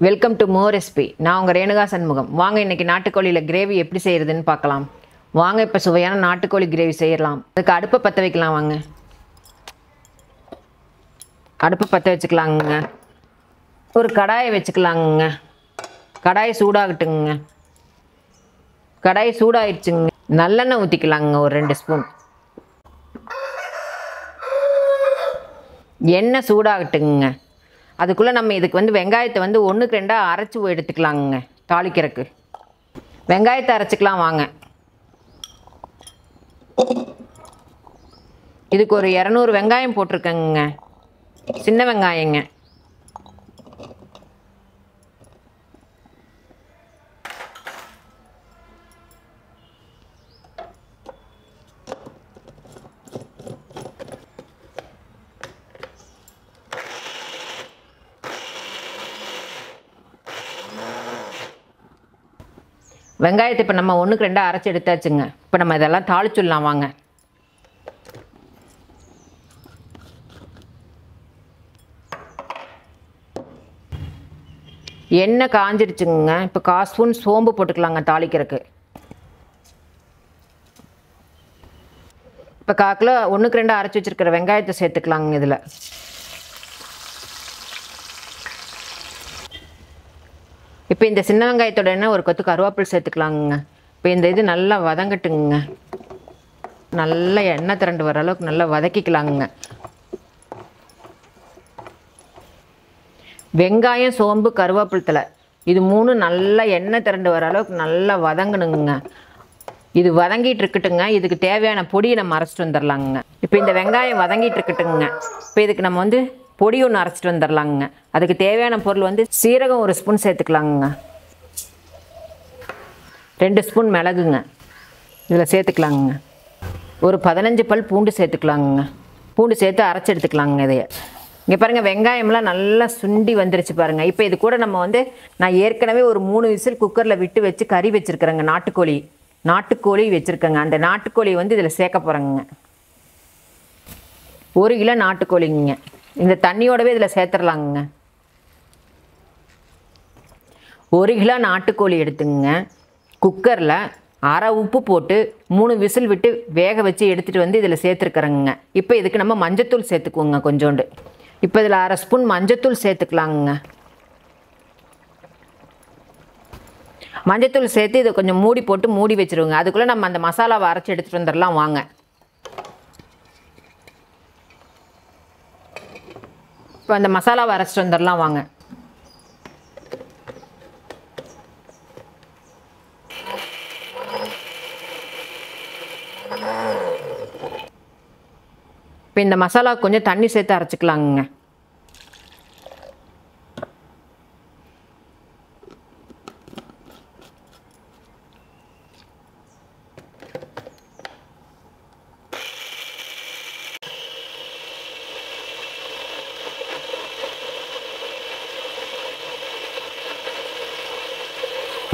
Welcome to மோ recipe. நான் உங்கள் ரேணுகா சண்முகம். வாங்க இன்றைக்கி நாட்டுக்கோழியில் கிரேவி எப்படி செய்கிறதுன்னு பார்க்கலாம். வாங்க இப்போ சுவையான நாட்டுக்கோழி கிரேவி செய்யலாம். அதுக்கு அடுப்பை பற்ற வைக்கலாம். வாங்க அடுப்பை பற்ற வச்சுக்கலாங்க. ஒரு கடாயை வச்சுக்கலாங்க. கடாயை சூடாகட்டுங்க. கடாயை சூடாகிடுச்சுங்க. நல்லெண்ணெய் ஊற்றிக்கலாங்க. ஒரு 2 ஸ்பூன் எண்ணெய் சூடாகட்டுங்க. அதுக்குள்ளே நம்ம இதுக்கு வெங்காயத்தை 1க்கு 2 அரைச்சி எடுத்துக்கலாங்க. தாளிக்கிறதுக்கு வெங்காயத்தை அரைச்சிக்கலாம். வாங்க இதுக்கு ஒரு 200 வெங்காயம் போட்டிருக்கேங்க. சின்ன வெங்காயங்க. வெங்காயத்தை இப்போ நம்ம 1க்கு 2 அரைச்சி எடுத்தாச்சுங்க. இப்போ நம்ம இதெல்லாம் தாளிச்சுடலாம். வாங்க எண்ணெய் காஞ்சிடுச்சுங்க. இப்போ 1/4 ஸ்பூன் சோம்பு போட்டுக்கலாங்க தாளிக்கிறதுக்கு. இப்போ 1/4 கிலோ 1க்கு 2 அரைச்சி வச்சுருக்கிற வெங்காயத்தை சேர்த்துக்கலாங்க. இதில் இப்போ இந்த சின்ன வெங்காயத்தோட எண்ணெய் ஒரு கொத்து கருவேப்பிலை சேர்த்துக்கலாங்க. இப்போ இந்த இது நல்லா வதங்கட்டுங்க. நல்லா எண்ணெய் திரண்டு வர அளவுக்கு நல்லா வதக்கிக்கலாங்க. வெங்காயம், சோம்பு, கருவேப்பிலை தழை இது 3 நல்லா எண்ணெய் திரண்டு வர அளவுக்கு நல்லா வதங்கணுங்க. இது வதங்கிட்டு இருக்கட்டுங்க. இதுக்கு தேவையான பொடியை நம்ம அரைச்சிட்டு வந்துடலாங்க. இப்போ இந்த வெங்காயம் வதங்கிட்டு இருக்கட்டுங்க. இப்போ இதுக்கு நம்ம பொடி ஒன்று அரைச்சிட்டு வந்துடலாங்க. அதுக்கு தேவையான பொருள் சீரகம் 1 ஸ்பூன் சேர்த்துக்கலாங்க. 2 ஸ்பூன் மிளகுங்க இதில் சேர்த்துக்கலாங்க. ஒரு 15 பல் பூண்டு சேர்த்துக்கலாங்க. பூண்டு சேர்த்து அரைச்சி எடுத்துக்கலாங்க. இதைய இங்கே பாருங்கள், வெங்காயம்லாம் நல்லா சுண்டி வந்துருச்சு பாருங்கள். இப்போ இது கூட நம்ம நான் ஏற்கனவே ஒரு 3 விசில் குக்கரில் விட்டு வச்சு கறி வச்சுருக்கிறேங்க. நாட்டுக்கோழி வச்சுருக்கேங்க. அந்த நாட்டுக்கோழி இதில் சேர்க்க போகிறேங்க. 1 கிலோ நாட்டுக்கோழிங்க. இந்த தண்ணியோடவே இதில் சேர்த்துடலாங்க. 1 கிலோ நாட்டுக்கோழி எடுத்துங்க. குக்கரில் அரை உப்பு போட்டு 3 விசில் விட்டு வேக வச்சு எடுத்துகிட்டு இதில் சேர்த்துருக்குறேங்க. இப்போ இதுக்கு நம்ம மஞ்சத்தூள் சேர்த்துக்குவோங்க கொஞ்சோண்டு. இப்போ இதில் 1/2 ஸ்பூன் மஞ்சத்தூள் சேர்த்துக்கலாங்க. மஞ்சத்தூள் சேர்த்து இதை கொஞ்சம் மூடி போட்டு மூடி வச்சுருவோங்க. அதுக்குள்ளே நம்ம அந்த மசாலாவை அரைச்சி எடுத்துகிட்டு வந்துடலாம். வாங்க இப்போ அந்த மசாலாவை அரைச்சிட்டு வந்துடலாம். வாங்க இப்போ இந்த மசாலா கொஞ்சம் தண்ணி சேர்த்து அரைச்சிக்கலாங்க.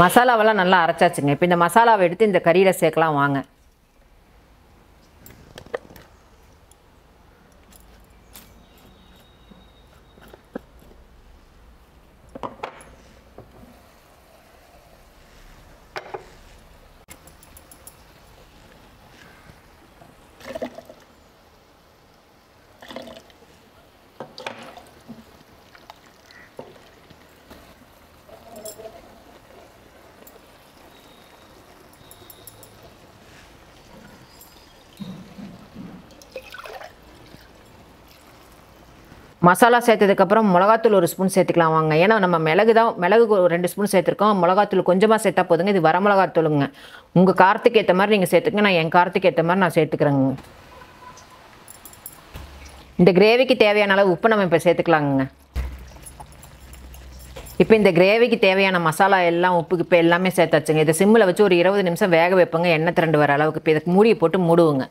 மசாலாவெல்லாம் நல்லா அரைச்சாச்சுங்க. இப்போ இந்த மசாலாவை எடுத்து இந்த கறியில் சேர்க்கலாம். வாங்க மசாலா சேர்த்ததுக்கப்புறம் மிளகாத்தூள் 1 ஸ்பூன் சேர்த்துக்கலாம். வாங்க ஏன்னா நம்ம மிளகு 2 ஸ்பூன் சேர்த்துருக்கோம். மிளகாத்தூள் கொஞ்சமாக சேர்த்தா போதுங்க. இது வர மிளகாத்தூளுங்க. உங்கள் காரத்துக்கு ஏற்ற மாதிரி நீங்கள் சேர்த்துக்கங்க. நான் என் காரத்துக்கு ஏற்ற மாதிரி நான் சேர்த்துக்கிறேங்க. இந்த கிரேவிக்கு தேவையான அளவு உப்பு நம்ம இப்போ சேர்த்துக்கலாங்க. இப்போ இந்த கிரேவிக்கு தேவையான மசாலா எல்லாம் உப்புக்கு இப்போ எல்லாமே சேர்த்தாச்சுங்க. இதை சிம்மில் வச்சு ஒரு 20 நிமிஷம் வேக வைப்போங்க. எண்ணெய் திரண்டு வர அளவுக்கு. இப்போ இதுக்கு மூடியை போட்டு மூடுவோங்க.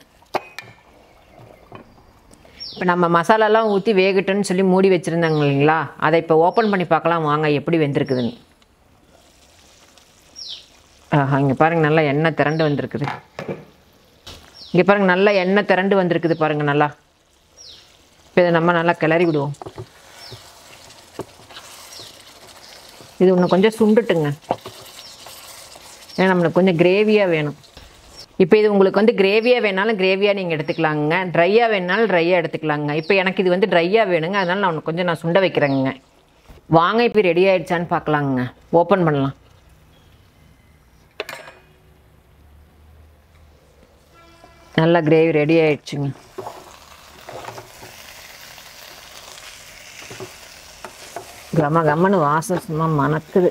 இப்போ நம்ம மசாலாலாம் ஊற்றி வேகட்டுன்னு சொல்லி மூடி வச்சுருந்தாங்க இல்லைங்களா, அதை இப்போ ஓப்பன் பண்ணி பார்க்கலாம். வாங்க எப்படி வெந்திருக்குதுன்னு. இங்கே பாருங்கள், நல்லா எண்ணெய் திரண்டு வந்திருக்குது. இங்கே பாருங்கள், நல்லா எண்ணெய் திரண்டு வந்திருக்குது பாருங்கள் நல்லா. இப்போ இதை நம்ம நல்லா கிளறி விடுவோம். இது இன்னும் கொஞ்சம் சுண்டுட்டுங்க. ஏன்னா நம்மளுக்கு கொஞ்சம் கிரேவியாக வேணும். இப்போ இது உங்களுக்கு வந்து கிரேவியாக வேணாலும் கிரேவியாக நீங்கள் எடுத்துக்கலாங்க, ட்ரையாக வேணாலும் ட்ரையாக எடுத்துக்கலாங்க. இப்போ எனக்கு இது வந்து ட்ரையாக வேணுங்க, அதனால் நான் கொஞ்சம் சுண்ட வைக்கிறேங்க. வாங்க இப்போ ரெடி ஆகிடுச்சான்னு பார்க்கலாங்க. ஓப்பன் பண்ணலாம். நல்லா கிரேவி ரெடி ஆகிடுச்சுங்க. கம்மன்னு வாசம் சும்மா மணக்குது.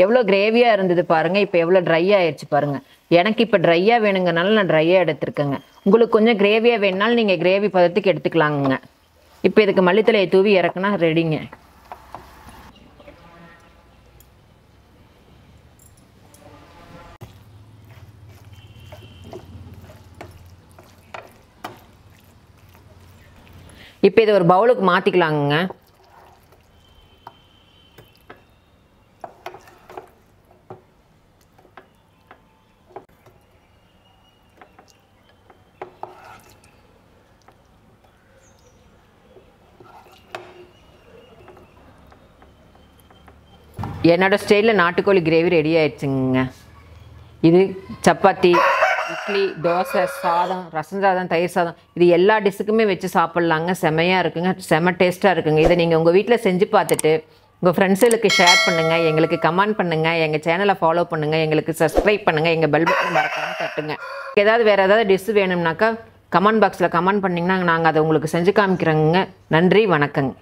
எவ்வளோ கிரேவியாக இருந்தது பாருங்கள். இப்போ எவ்வளோ ட்ரையாக ஆயிடுச்சு பாருங்கள். எனக்கு இப்போ ட்ரையாக வேணுங்கனால நான் ட்ரையாக எடுத்துருக்கேங்க. உங்களுக்கு கொஞ்சம் கிரேவியாக வேணுனாலும் நீங்கள் கிரேவி பதத்துக்கு எடுத்துக்கலாங்க. இப்போ இதுக்கு மல்லித்தலையை தூவி இறக்குனா ரெடிங்க. இப்போ இதை ஒரு பவுலுக்கு மாற்றிக்கலாங்க. என்னோட ஸ்டைலில் நாட்டுக்கோழி கிரேவி ரெடி ஆயிடுச்சுங்க. இது சப்பாத்தி, இட்லி, தோசை, சாதம், ரசம் சாதம், தயிர் சாதம், இது எல்லா டிஷ்ஷுக்குமே வச்சு சாப்பிட்லாங்க. செமையாக இருக்குங்க, செம டேஸ்ட்டாக இருக்குங்க. இதை நீங்கள் உங்கள் வீட்டில் செஞ்சு பார்த்துட்டு உங்கள் ஃப்ரெண்ட்ஸுகளுக்கு ஷேர் பண்ணுங்கள், எங்களுக்கு கமெண்ட் பண்ணுங்கள், எங்கள் சேனலை ஃபாலோ பண்ணுங்கள், எங்களுக்கு சப்ஸ்கிரைப் பண்ணுங்கள், எங்கள் பெல் பட்டன் மறக்காமல் தட்டுங்க. வேறு ஏதாவது டிஷ்ஷு வேணும்னாக்கா கமெண்ட் பாக்ஸில் கமெண்ட் பண்ணிங்கன்னா நாங்கள் அதை உங்களுக்கு செஞ்சு காமிக்கிறோங்க. நன்றி, வணக்கங்க.